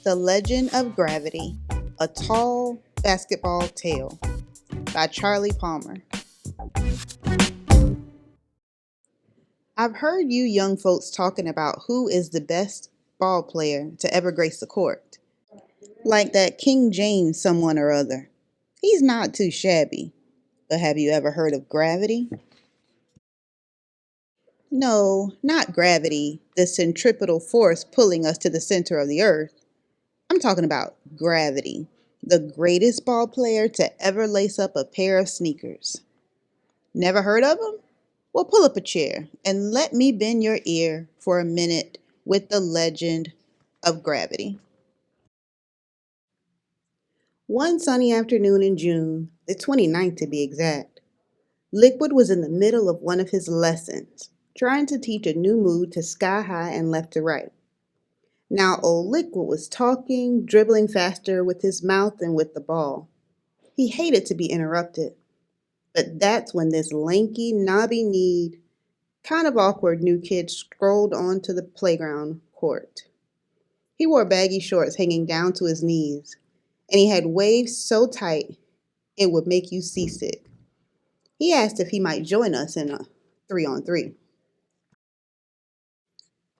The Legend of Gravity, A Tall Basketball Tale by Charlie Palmer. I've heard you young folks talking about who is the best ball player to ever grace the court. Like that King James someone or other. He's not too shabby. But have you ever heard of gravity? No, not gravity, the centripetal force pulling us to the center of the earth. I'm talking about gravity, the greatest ball player to ever lace up a pair of sneakers. Never heard of him? Well, pull up a chair and let me bend your ear for a minute with the legend of gravity. One sunny afternoon in June, the 29th to be exact, Liquid was in the middle of one of his lessons, trying to teach a new move to Sky High and left to right. Now old Liquid was talking, dribbling faster with his mouth than with the ball. He hated to be interrupted, but that's when this lanky, knobby-kneed, kind of awkward new kid strolled onto the playground court. He wore baggy shorts hanging down to his knees, and he had waves so tight it would make you seasick. He asked if he might join us in a 3-on-3.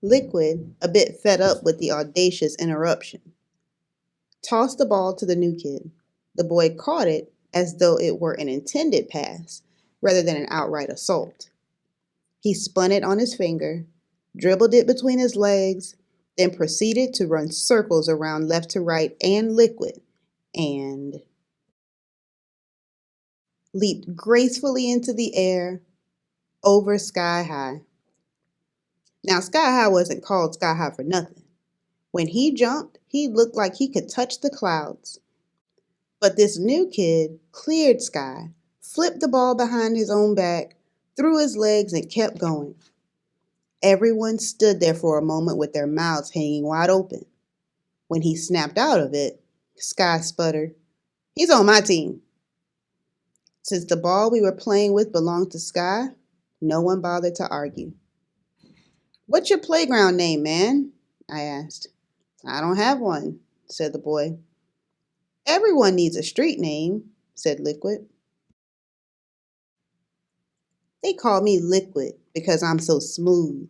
Liquid, a bit fed up with the audacious interruption, tossed the ball to the new kid. The boy caught it as though it were an intended pass rather than an outright assault. He spun it on his finger, dribbled it between his legs, then proceeded to run circles around left to right and Liquid, and leaped gracefully into the air over Sky High. Now, Sky High wasn't called Sky High for nothing. When he jumped, he looked like he could touch the clouds. But this new kid cleared Sky, flipped the ball behind his own back, threw his legs, and kept going. Everyone stood there for a moment with their mouths hanging wide open. When he snapped out of it, Sky sputtered, "He's on my team." Since the ball we were playing with belonged to Sky, no one bothered to argue. "What's your playground name, man?" I asked. "I don't have one," said the boy. "Everyone needs a street name," said Liquid. "They call me Liquid because I'm so smooth.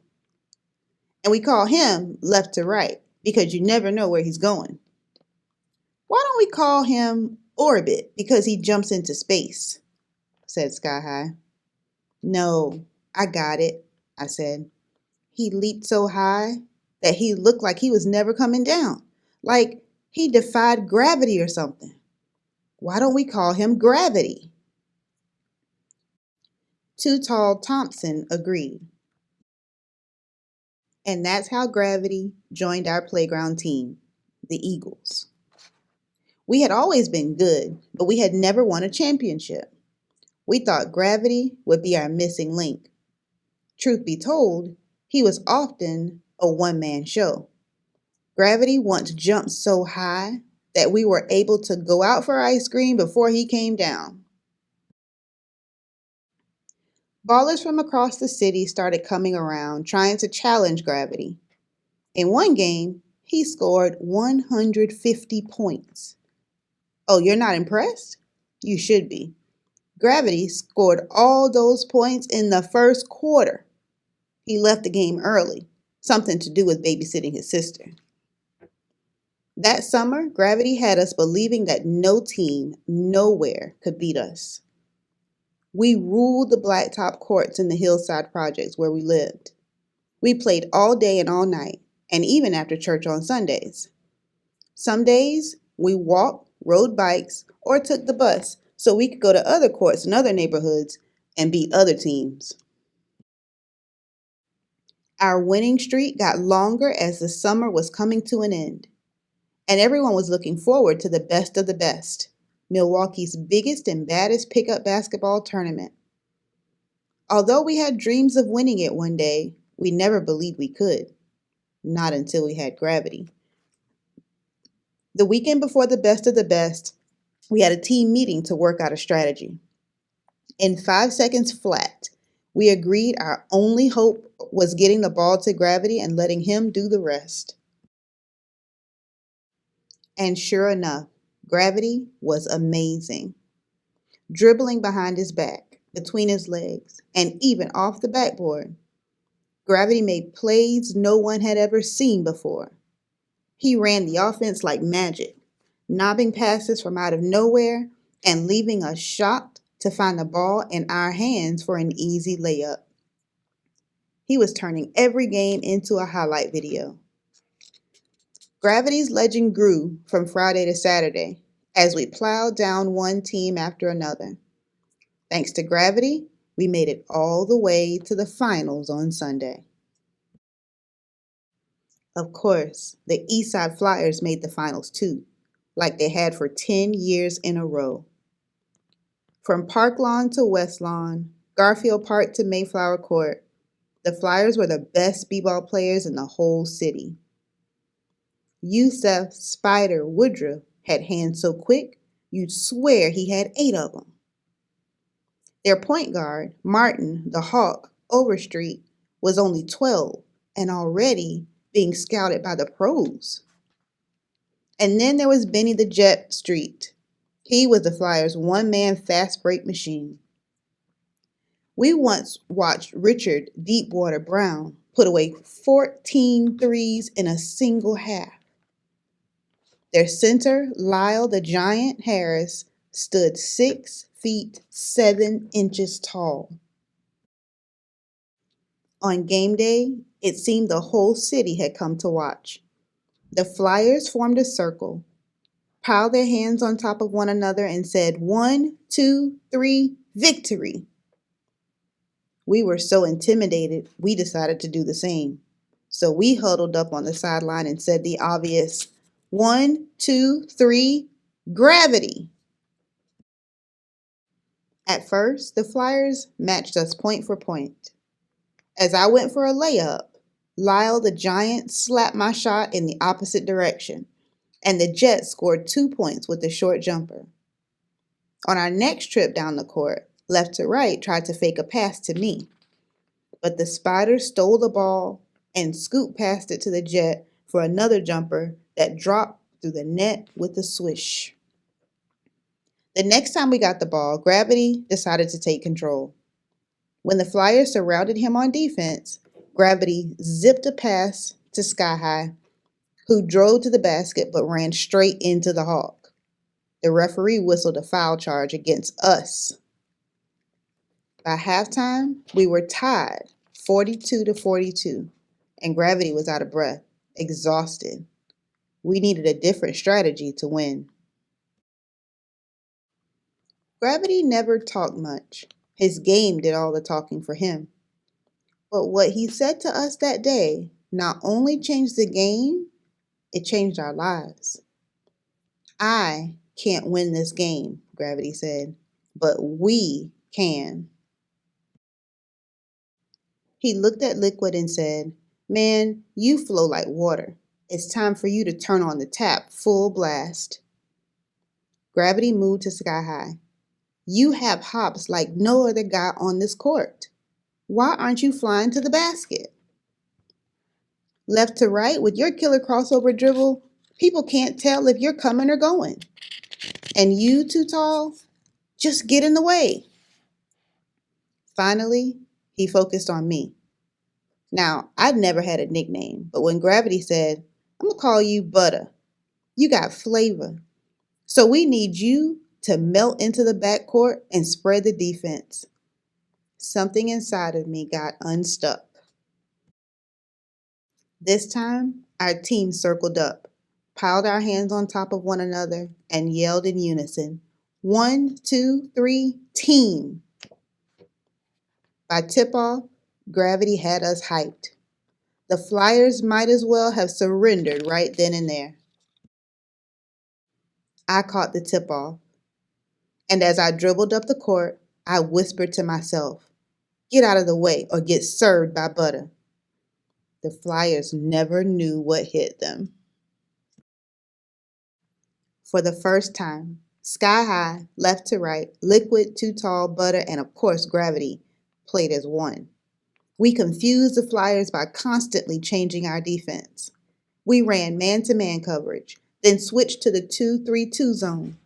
And we call him left to right because you never know where he's going." "Why don't we call him Orbit because he jumps into space?" said Sky High. "No, I got it," I said. "He leaped so high that he looked like he was never coming down, like he defied gravity or something. Why don't we call him Gravity?" Too Tall Thompson agreed. And that's how Gravity joined our playground team, the Eagles. We had always been good, but we had never won a championship. We thought Gravity would be our missing link. Truth be told, he was often a one-man show. Gravity once jumped so high that we were able to go out for ice cream before he came down. Ballers from across the city started coming around trying to challenge Gravity. In one game, he scored 150 points. Oh, you're not impressed? You should be. Gravity scored all those points in the first quarter. He left the game early, something to do with babysitting his sister. That summer, Gravity had us believing that no team, nowhere, could beat us. We ruled the blacktop courts in the hillside projects where we lived. We played all day and all night, and even after church on Sundays. Some days, we walked, rode bikes, or took the bus so we could go to other courts in other neighborhoods and beat other teams. Our winning streak got longer as the summer was coming to an end, and everyone was looking forward to the best of the best, Milwaukee's biggest and baddest pickup basketball tournament. Although we had dreams of winning it one day, we never believed we could. Not until we had Gravity. The weekend before the best of the best, we had a team meeting to work out a strategy. In 5 seconds flat, we agreed our only hope was getting the ball to Gravity and letting him do the rest. And sure enough, Gravity was amazing. Dribbling behind his back, between his legs, and even off the backboard, Gravity made plays no one had ever seen before. He ran the offense like magic, knobbing passes from out of nowhere and leaving us shocked to find the ball in our hands for an easy layup. He was turning every game into a highlight video. Gravity's legend grew from Friday to Saturday as we plowed down one team after another. Thanks to Gravity, we made it all the way to the finals on Sunday. Of course, the Eastside Flyers made the finals too, like they had for 10 years in a row. From Park Lawn to West Lawn, Garfield Park to Mayflower Court, the Flyers were the best b-ball players in the whole city. Yusef Spider Woodruff had hands so quick you'd swear he had 8 of them. Their point guard, Martin the Hawk Overstreet, was only 12 and already being scouted by the pros. And then there was Benny the Jet Street. He was the Flyers' one-man fast break machine. We once watched Richard Deepwater Brown put away 14 threes in a single half. Their center, Lyle the Giant Harris, stood 6 feet 7 inches tall. On game day, it seemed the whole city had come to watch. The Flyers formed a circle, piled their hands on top of one another, and said, 1, 2, 3, victory! We were so intimidated, we decided to do the same. So we huddled up on the sideline and said the obvious, 1, 2, 3, gravity! At first, the Flyers matched us point for point. As I went for a layup, Lyle the Giant slapped my shot in the opposite direction, and the Jets scored 2 points with a short jumper. On our next trip down the court, Left to Right tried to fake a pass to me, but the Spider stole the ball and scooped past it to the Jet for another jumper that dropped through the net with a swish. The next time we got the ball, Gravity decided to take control. When the Flyers surrounded him on defense, Gravity zipped a pass to Sky High, who drove to the basket but ran straight into the Hawk. The referee whistled a foul charge against us. By halftime, we were tied 42-42, and Gravity was out of breath, exhausted. We needed a different strategy to win. Gravity never talked much. His game did all the talking for him. But what he said to us that day not only changed the game, it changed our lives. I can't win this game, Gravity said, but we can. He looked at Liquid and said, "Man, you flow like water. It's time for you to turn on the tap full blast." Gravity moved to Sky High. "You have hops like no other guy on this court. Why aren't you flying to the basket?" Left to Right, with your killer crossover dribble, people can't tell if you're coming or going. And you, Too Tall, just get in the way. Finally, he focused on me. Now, I'd never had a nickname, but when Gravity said, "I'm going to call you Butter. You got flavor. So we need you to melt into the backcourt and spread the defense," something inside of me got unstuck. This time, our team circled up, piled our hands on top of one another, and yelled in unison, 1, 2, 3, team! By tip-off, Gravity had us hyped. The Flyers might as well have surrendered right then and there. I caught the tip-off, and as I dribbled up the court, I whispered to myself, "Get out of the way or get served by Butter." The Flyers never knew what hit them. For the first time, Sky High, Left to Right, Liquid, Too Tall, Butter, and of course Gravity played as one. We confused the Flyers by constantly changing our defense. We ran man-to-man coverage, then switched to the 2-3-2 zone,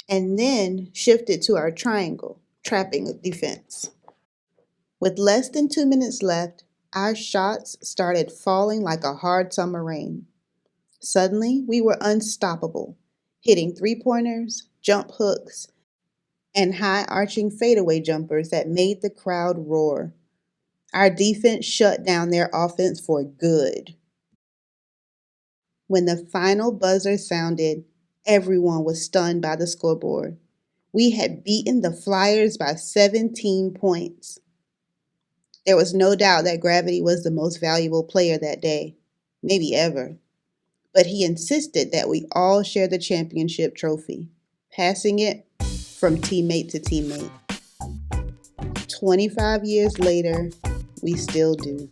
and then shifted to our triangle, trapping a defense. With less than 2 minutes left, our shots started falling like a hard summer rain. Suddenly, we were unstoppable, hitting three-pointers, jump hooks, and high-arching fadeaway jumpers that made the crowd roar. Our defense shut down their offense for good. When the final buzzer sounded, everyone was stunned by the scoreboard. We had beaten the Flyers by 17 points. There was no doubt that Gravity was the most valuable player that day, maybe ever. But he insisted that we all share the championship trophy, passing it from teammate to teammate. 25 years later, we still do.